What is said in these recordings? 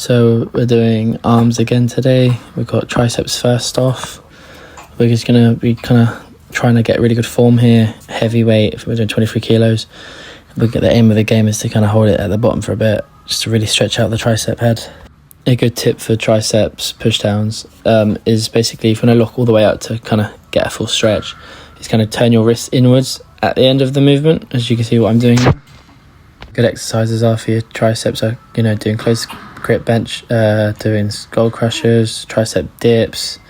So we're doing arms again today. We've got triceps first off. We're just going to be kind of trying to get really good form here. Heavy weight, if we're doing 23 kilos. The aim of the game is to kind of hold it at the bottom for a bit, just to really stretch out the tricep head. A good tip for triceps pushdowns is basically if you want to lock all the way out to kind of get a full stretch, is kind of turn your wrists inwards at the end of the movement, as you can see what I'm doing. Good exercises are for your triceps are, doing close grip bench, doing skull crushers, tricep dips.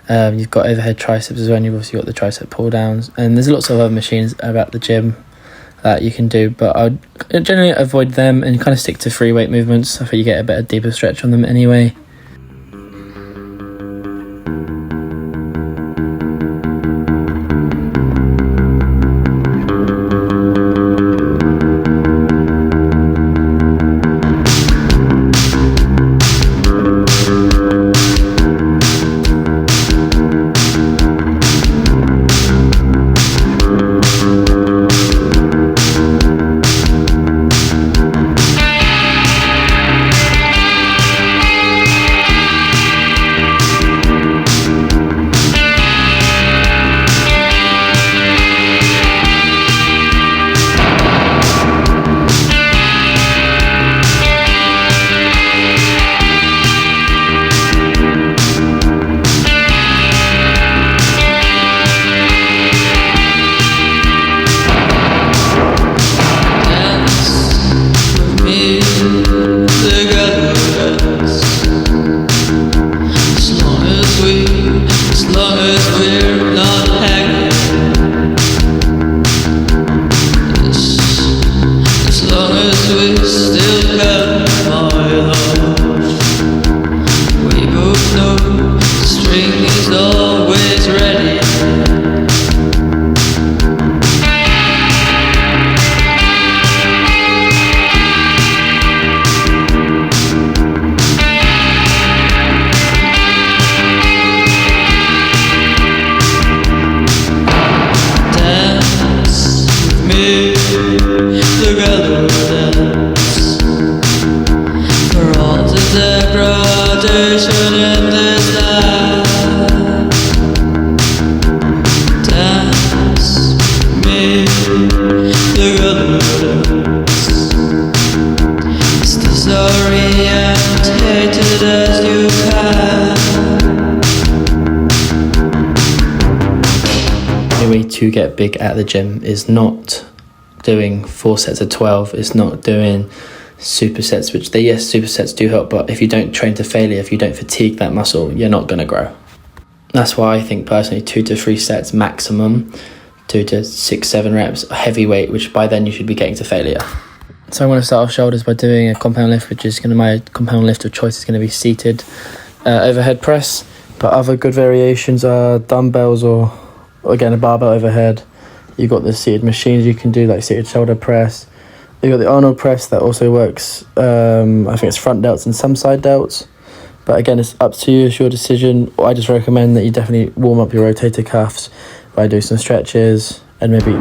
You've got overhead triceps as well, and you've also got the tricep pull downs. And there's lots of other machines about the gym that you can do, but I'd generally avoid them and kind of stick to free weight movements. I think you get a better deeper stretch on them anyway. To get big at the gym is not doing 4 sets of 12. It's not doing supersets, which supersets do help, but if you don't train to failure, if you don't fatigue that muscle, you're not going to grow. That's why I think personally 2 to 3 sets maximum, 2 to 6, 7 reps, heavy weight, which by then you should be getting to failure. So I'm going to start off shoulders by doing a compound lift, which is my compound lift of choice is going to be seated overhead press, but other good variations are dumbbells or again a barbell overhead. You've got the seated machines you can do, like seated shoulder press. You've got the Arnold press that also works. I think it's front delts and some side delts, but again it's up to you, it's your decision. I just recommend that you definitely warm up your rotator cuffs by doing some stretches and maybe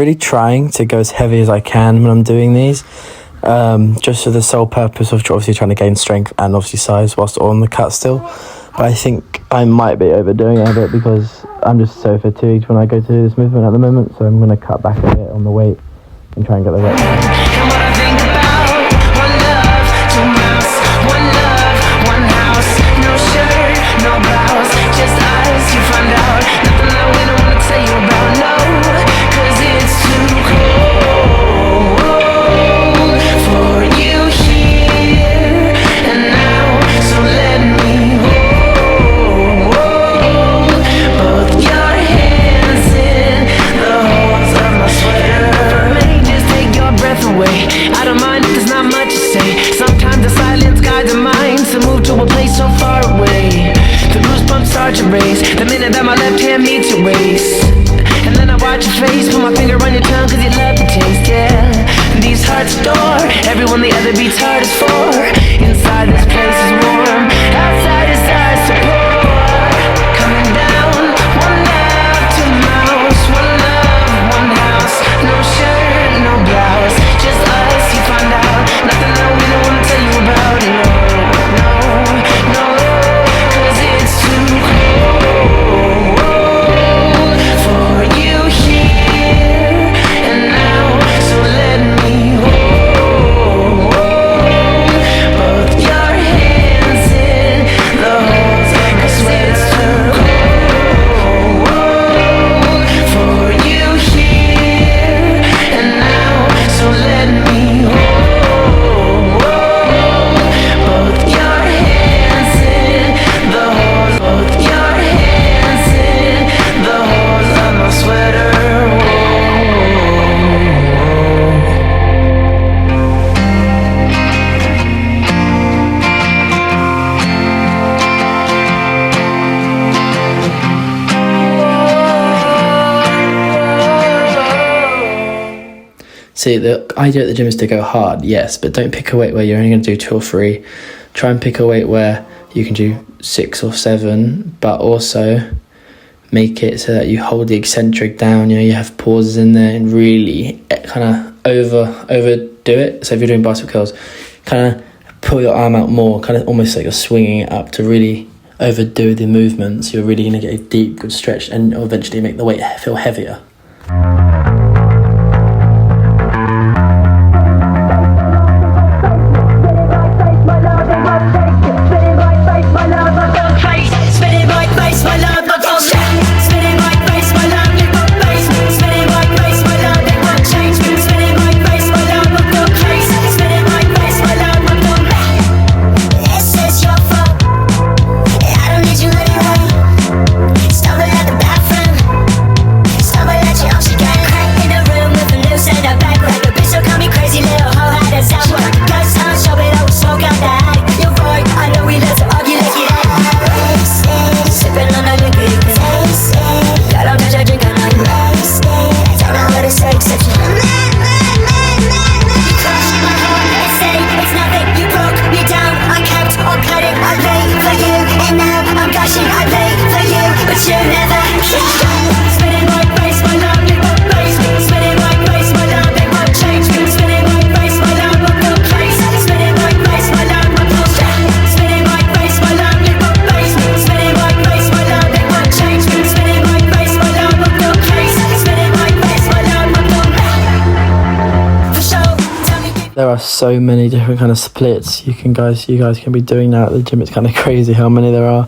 really trying to go as heavy as I can when I'm doing these, just for the sole purpose of obviously trying to gain strength and obviously size whilst on the cut still. But I think I might be overdoing it a bit because I'm just so fatigued when I go to this movement at the moment, so I'm going to cut back a bit on the weight and try and get the reps. And what I think about, one love, two mouths, one love, one house, no shirt, no blouse, just us, you find out, nothing that we don't wanna tell you about, no, 'cause it's too cold for you here and now, so let me hold both your hands in the holes of my sweater. Just take your breath away. I don't mind if there's not much to say. Sometimes the silence guides the mind to move to a place so far away. The goosebumps start to raise the minute that my left hand meets your waist. And then I watch your face, put my finger on your tongue 'cause you love the taste, yeah. These hearts adore everyone the other beats hard is for. Inside this place is warm, outside is our support. Coming down, one love, two mouths, one love, one house, no shirt, no blouse, just us, you find out, nothing that we don't wanna tell you about, no, no, no, 'cause it's too cold for you here and now, so let me hold both your hands in the holes, 'cause it's too cold for you here and now, so let me hold both your hands in the holes, both your hands in the holes of my sweater. See, the idea at the gym is to go hard, yes, but don't pick a weight where you're only going to do 2 or 3. Try and pick a weight where you can do 6 or 7, but also make it so that you hold the eccentric down, you know, you have pauses in there and really kind of overdo it. So if you're doing bicep curls, kind of pull your arm out more, kind of almost like you're swinging it up to really overdo the movements. You're really going to get a deep, good stretch and eventually make the weight feel heavier. There are so many different kind of splits you guys can be doing now at the gym. It's kind of crazy how many there are.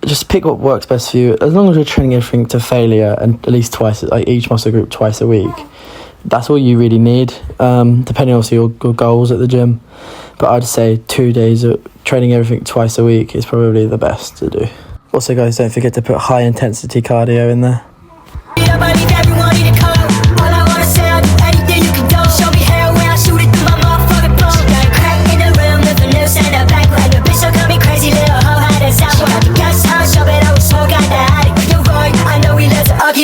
Just pick what works best for you. As long as you're training everything to failure and at least twice, like each muscle group twice a week, that's all you really need, depending on your goals at the gym. But I'd say 2 days of training everything twice a week is probably the best to do. Also, guys, don't forget to put high intensity cardio in there.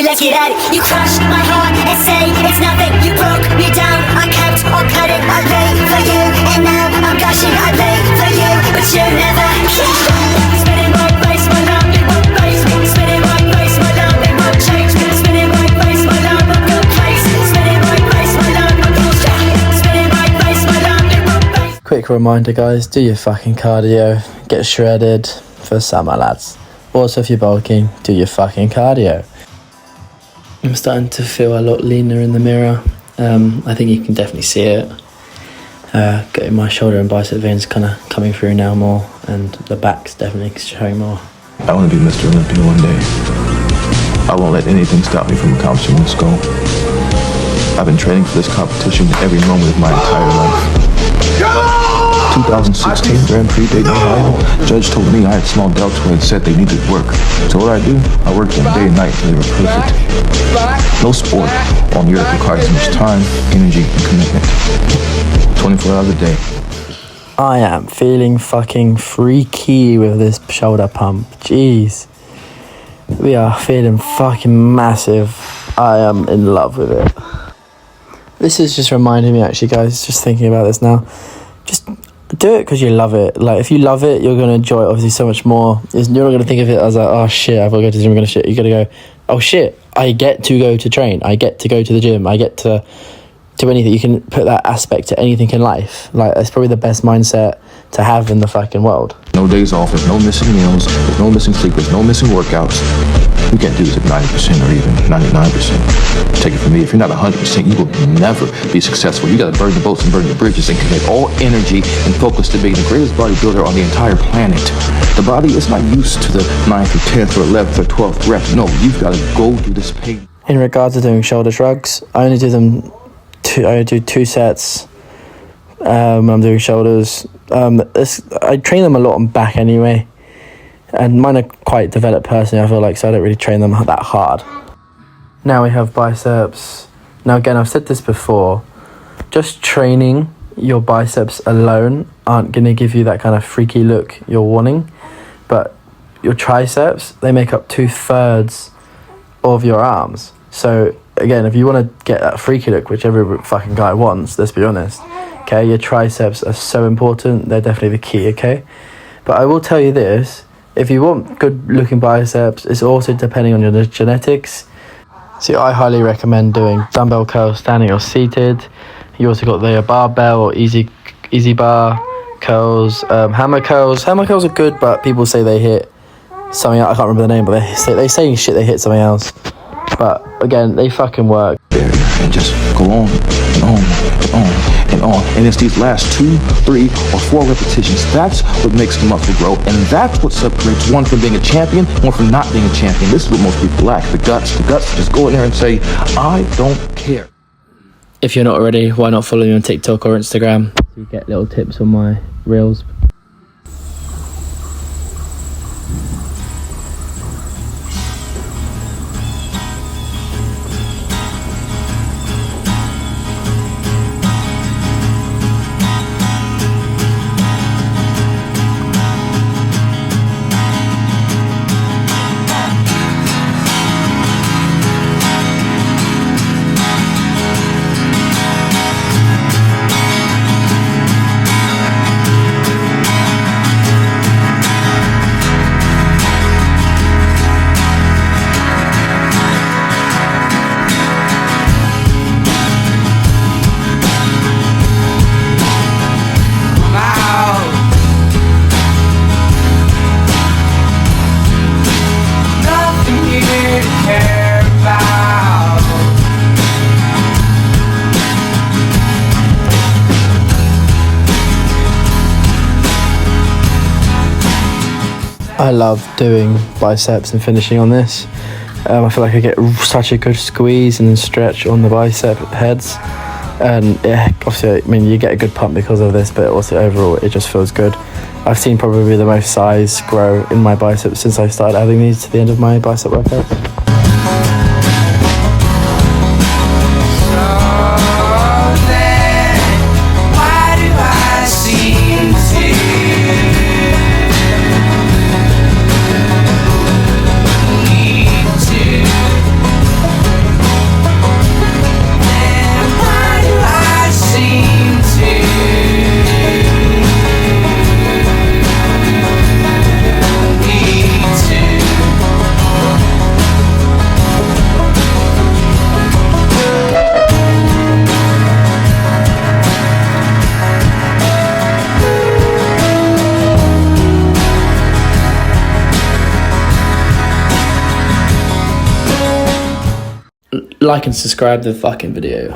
Let's get at it. You crushed my heart and say it's nothing. You broke me down. I kept on cutting. I paid for you, and now I'm gushing. I paid for you, but you never keep spinning my face, my love, it won't face. Spinning my face, my love, it won't change. Spinning my face, my love, I'm good place. Spinning my face, my love, I'm good. Spinning my face, my love, it won't face. Quick reminder, guys, do your fucking cardio, get shredded. for summer, lads. Also, if you're bulking, do your fucking cardio. I'm starting to feel a lot leaner in the mirror. I think you can definitely see it. Getting my shoulder and bicep veins kind of coming through now more, and the back's definitely showing more. I want to be Mr. Olympia one day. I won't let anything stop me from accomplishing this goal. I've been training for this competition every moment of my entire life. 2016 Grand Prix Dayton, Ohio. Judge told me I had small deltoid and said they needed work. So what I do? I worked them day and night until they were perfect. No sport on the earth requires as much time, energy, and commitment. 24 hours a day. I am feeling fucking freaky with this shoulder pump. Jeez. We are feeling fucking massive. I am in love with it. This is just reminding me, actually, guys, just thinking about this now. Just do it because you love it. Like, if you love it, you're going to enjoy it obviously so much more. You're not going to think of it as like, oh shit, I've got to go to the gym, I'm going to shit. You're going to go, oh shit, I get to go to train. I get to go to the gym. I get to do anything. You can put that aspect to anything in life. Like, it's probably the best mindset to have in the fucking world. No days off, there's no missing meals, there's no missing sleep, there's no missing workouts. You can't do this at 90% or even 99%. Take it from me, if you're not 100%, you will never be successful. You gotta burn the boats and burn the bridges and commit all energy and focus to being the greatest bodybuilder on the entire planet. The body is not used to the 9th or 10th or 11th or 12th rep. No, you've gotta go through this pain. In regards to doing shoulder shrugs, I only do 2 sets. I'm doing shoulders. I train them a lot on back anyway, and mine are quite developed personally, I feel like, so I don't really train them that hard. Now we have biceps. Now again, I've said this before, just training your biceps alone aren't going to give you that kind of freaky look you're wanting, but your triceps, they make up 2/3 of your arms. So again, if you want to get that freaky look, which every fucking guy wants, let's be honest, okay, your triceps are so important. They're definitely the key, okay? But I will tell you this, if you want good looking biceps, it's also depending on your genetics. So I highly recommend doing dumbbell curls standing or seated. You also got the barbell or easy bar curls, hammer curls. Hammer curls are good, but people say they hit something else. I can't remember the name, but they say shit, they hit something else. But again, they fucking work. And just go on and on and on and on. And it's these last 2, 3, or 4 repetitions. That's what makes the muscle grow. And that's what separates one from being a champion, one from not being a champion. This is what most people lack, the guts. The guts to just go in there and say, I don't care. If you're not already, why not follow me on TikTok or Instagram? You get little tips on my reels. I love doing biceps and finishing on this. I feel like I get such a good squeeze and stretch on the bicep heads, and yeah, obviously, I mean, you get a good pump because of this, but also overall it just feels good. I've seen probably the most size grow in my biceps since I started adding these to the end of my bicep workout. like and subscribe the fucking video.